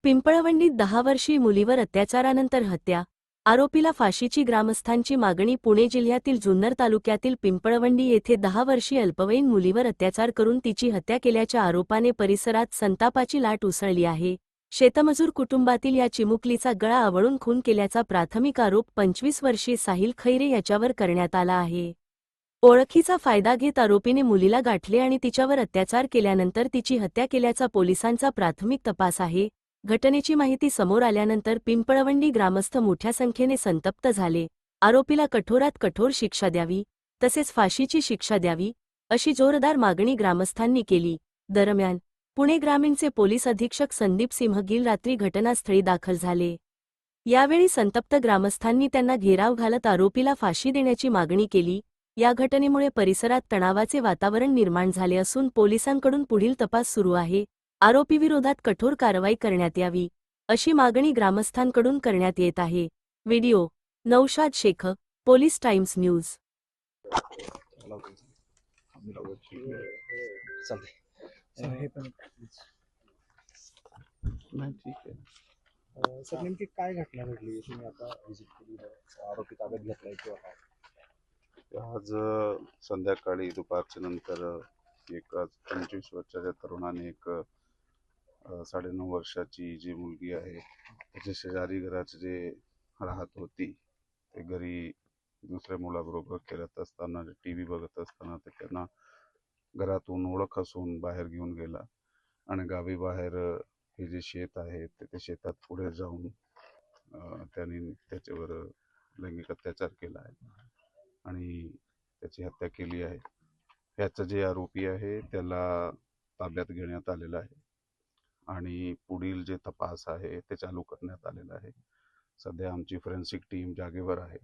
पिंपळवंडीत 10 वर्षीय मुलीवर अत्याचारानंतर हत्या. आरोपीला फाशीची ग्रामस्थांची मागणी. पुणे जिल्ह्यातील जुन्नर तालुक्यातील पिंपळवंडी येथे 10 वर्षीय अल्पवयीन मुलीवर अत्याचार करून तिची हत्या केल्याच्या आरोपाने परिसरात संतापाची लाट उसळली आहे. शेतमजूर कुटुंबातील या चिमुकलीचा गळा आवळून खून केल्याचा प्राथमिक आरोप 25 वर्षीय साहिल खैरे याच्यावर करण्यात आला आहे. ओळखीचा फायदा घेत आरोपीने मुलीला गाठले आणि तिच्यावर अत्याचार केल्यानंतर तिची हत्या केल्याचा पोलिसांचा प्राथमिक तपास आहे. घटनेची माहिती समोर आल्यानंतर पिंपळवंडी ग्रामस्थ मोठ्या संख्येने संतप्त झाले. आरोपीला कठोरात कठोर शिक्षा द्यावी, तसेच फाशीची शिक्षा द्यावी, अशी जोरदार मागणी ग्रामस्थांनी केली. दरम्यान, पुणे ग्रामीणचे पोलीस अधीक्षक संदीप सिंह गिल रात्री घटनास्थळी दाखल झाले. यावेळी संतप्त ग्रामस्थांनी त्यांना घेराव घालत आरोपीला फाशी देण्याची मागणी केली. या घटनेमुळे परिसरात तणावाचे वातावरण निर्माण झाले असून पोलिसांकडून पुढील तपास सुरू आहे. आरोपीविरोधात कठोर कारवाई करण्यात यावी, अशी मागणी ग्रामस्थांकडून करण्यात येत आहे. Video Naushad Shaikh, police times news. Sir नेमकी काय घटना घडली? तुम्ही आता व्हिजिट केली, आरोपी ताब्यात घेतलाय किंवा काय? आज संध्याकाळी दुपारच्या नंतर एक 25 वर्षाच्या तरुणाने एक 9.5 वर्षाची जी मुलगी आहे त्याच्या शेजारी घरात जे राहत होती ते घरी दुसऱ्या मुलाबरोबर खेळत असताना टी व्ही बघत असताना ते त्यांना घरातून ओळख असून बाहेर घेऊन गेला आणि गावी बाहेर हे जे शेत आहे ते शेतात पुढे जाऊन त्यांनी त्याच्यावर लैंगिक अत्याचार केला आहे आणि त्याची हत्या केली आहे. ह्याचा जे आरोपी आहे त्याला ताब्यात घेण्यात आलेला आहे आणि पुढील जे तपास आहे ते चालू करण्यात आलेला आहे. सध्या आमची फॉरेन्सिक टीम जागेवर आहे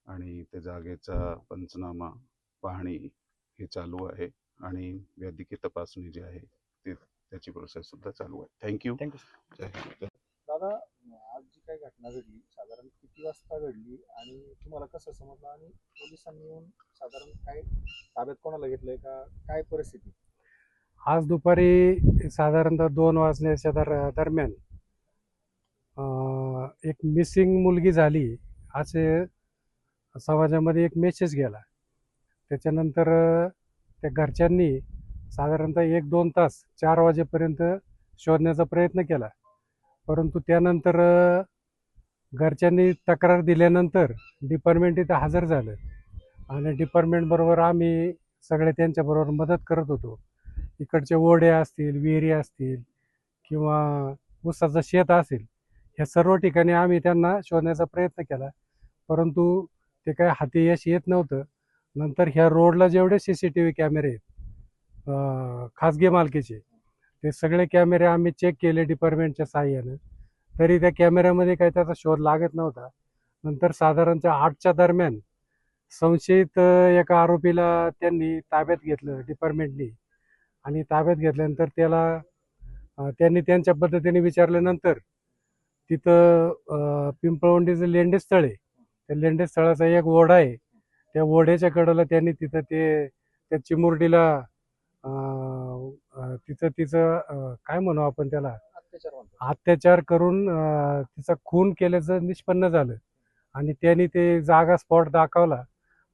आणि त्या जागेचा पंचनामा पाहणी हे चालू आहे आणि वैद्यकीय तपासणी जी आहे ती त्याची प्रोसेस सुद्धा चालू आहे. थँक्यू. दादा, आज जी काही घटना घडली साधारण किती वाजता घडली आणि तुम्हाला कसं समजलं आणि पोलिसांनी येऊन साधारण काय ताब्यात कोणाला घेतलंय का, काय परिस्थिती? आज दुपारी साधारणतः 2 वाजण्याच्या दरम्यान एक मिसिंग मुलगी झाली असे समाजामध्ये एक मेसेज गेला. त्याच्यानंतर त्या घरच्यांनी साधारणतः 1-2 तास 4 वाजेपर्यंत शोधण्याचा प्रयत्न केला, परंतु त्यानंतर घरच्यांनी तक्रार दिल्यानंतर डिपार्टमेंट इथं हजर झालं आणि डिपार्टमेंटबरोबर आम्ही सगळे त्यांच्याबरोबर मदत करत होतो. इकडचे ओढे असतील, विहिरी असतील किंवा ऊसाचं शेत असेल, ह्या सर्व ठिकाणी आम्ही त्यांना शोधण्याचा प्रयत्न केला, परंतु ते काय हाती यश येत नव्हतं. नंतर ह्या रोडला जेवढे CCTV कॅमेरे आहेत खाजगी मालकीचे, ते सगळे कॅमेरे आम्ही चेक केले डिपार्टमेंटच्या साहाय्यानं, तरी त्या कॅमेऱ्यामध्ये काही त्याचा शोध लागत नव्हता. नंतर साधारणतः 8च्या दरम्यान संशयित एका आरोपीला त्यांनी ताब्यात घेतलं डिपार्टमेंटनी आणि ताब्यात घेतल्यानंतर त्यांनी त्यांच्या पद्धतीने विचारल्यानंतर तिथं पिंपळवंडीचं लेंडेस्थळ आहे, त्या लेंडेस्थळाचा एक ओढा आहे, त्या ओढ्याच्या कडेला त्यांनी तिथं त्या चिमुरडीला तिचं काय म्हणू आपण त्याला अत्याचार करून तिचा खून केल्याचं निष्पन्न झालं आणि त्यांनी ते जागा स्पॉट दाखवला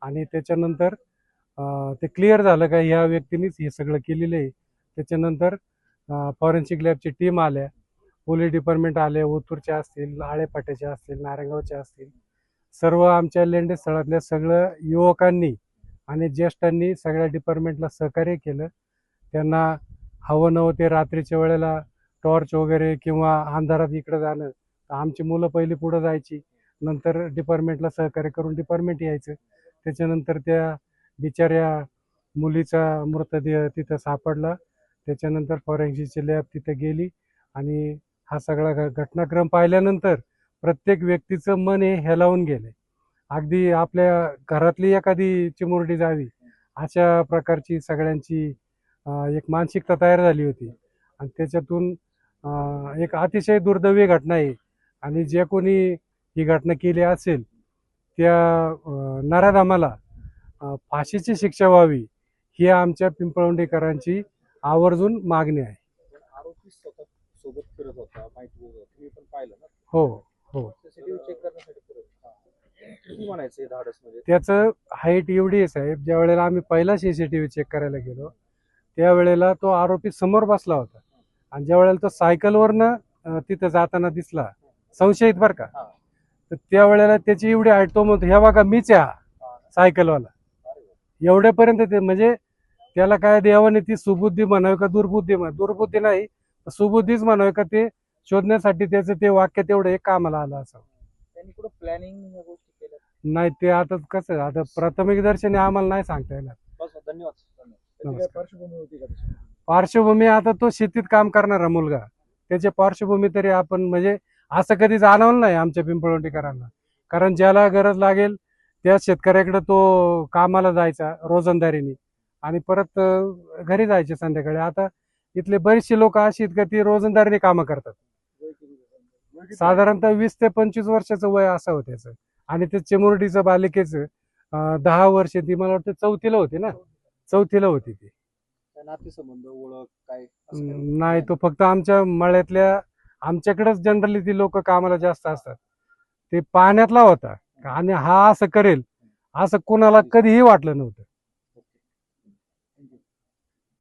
आणि त्याच्यानंतर ते क्लिअर झालं का ह्या व्यक्तीनेच हे सगळं केलेलं आहे. त्याच्यानंतर फॉरेन्सिक लॅबची टीम आल्या, पोलीस डिपार्टमेंट आले, ओतूरचे असतील, आळेपाट्याचे असतील, नारायणगावचे असतील, सर्व आमच्या लेंडे स्थळातल्या सगळं युवकांनी आणि ज्येष्ठांनी सगळ्या डिपार्टमेंटला सहकार्य केलं. त्यांना हवं नव्हते रात्रीच्या वेळेला टॉर्च वगैरे किंवा अंधारात इकडं जाणं, तर आमची मुलं पहिली पुढं जायची, नंतर डिपार्टमेंटला सहकार्य करून डिपार्टमेंट यायचं. त्याच्यानंतर त्या बिचाऱ्या मुलीचा मृतदेह तिथं सापडला. त्याच्यानंतर फॉरेन्सिकची लॅब तिथं गेली आणि हा सगळा घटनाक्रम पाहिल्यानंतर प्रत्येक व्यक्तीचं मन हे हेलावून गेले. अगदी आपल्या घरातली एखादी चिमुरडी जावी अशा प्रकारची सगळ्यांची एक मानसिकता तयार झाली होती आणि त्याच्यातून एक अतिशय दुर्दैवी घटना आहे आणि जे कोणी ही घटना केली असेल त्या नराधमाला फाशीची शिक्षा व्हावी ही आमच्या पिंपळवंडीकरांची आवर्जून मागणी आहे. आरोपी सोबत फिरत होता, माहिती देत होता, तुम्ही पण पाहिलं ना? हो हो. सीसीटीव्ही चेक करण्यासाठी फिरत होता. किती म्हणायचं हे धाडस म्हणजे? त्याचं हाईट एवढी आहे साहेब, ज्या वेळेला आम्ही पहिला सीसीटीव्ही चेक करायला गेलो त्यावेळेला तो आरोपी समोर बसला होता आणि ज्या वेळेला तो सायकलवरनं तिथं जाताना दिसला, संशयित बरं का, हा. तर त्यावेळेला त्याची एवढी हाईट, तो म्हणतो हे बघा मीच आहे हा सायकलवाला. एवढ्यापर्यंत ते म्हणजे त्याला काय देवाने ती सुबुद्धी म्हणावी का दुर्बुद्धी दुर्बुद्धी नाही, सुबुद्धीच म्हणावी का, ते शोधण्यासाठी त्याचं ते वाक्य तेवढं एक कामाला आलं असं. त्यांनी कुठं प्लॅनिंग या गोष्टी केल्या? नाही, ते आता कसं, आता प्राथमिक दर्शनी आम्हाला नाही सांगता येणार. बस धन्यवाद. त्याची काय नमस्कार. पार्श्वभूमी होती का त्याची? पार्श्वभूमी आता तो शेतीत काम करणारा मुलगा, त्याची पार्श्वभूमी तरी आपण म्हणजे असं कधी जाणवलं नाही आमच्या पिंपळवंडीकरांना. कारण ज्याला गरज लागेल त्या शेतकऱ्याकडे तो कामाला जायचा रोजंदारीने आणि परत घरी जायचे संध्याकाळी. आता इथले बरेचसे लोक अशी आहेत का ती रोजंदारीने कामं करतात. साधारणतः 20 ते 25 वर्षाचं वय असावं त्याचं. आणि ते चिमुरडीचं बालिकेचं 10 वर्ष, ती मला वाटतं चौथीला होती ना, चौथीला होती ती. काय नातेसंबंध, ओळख काय असं काही? नाही, तो फक्त आमच्या मळ्यातल्या, आमच्याकडेच जनरली ती लोक कामाला जास्त असतात, ते पाण्यातला होता आणि हा असं करेल असं कोणाला कधीही वाटलं नव्हतं.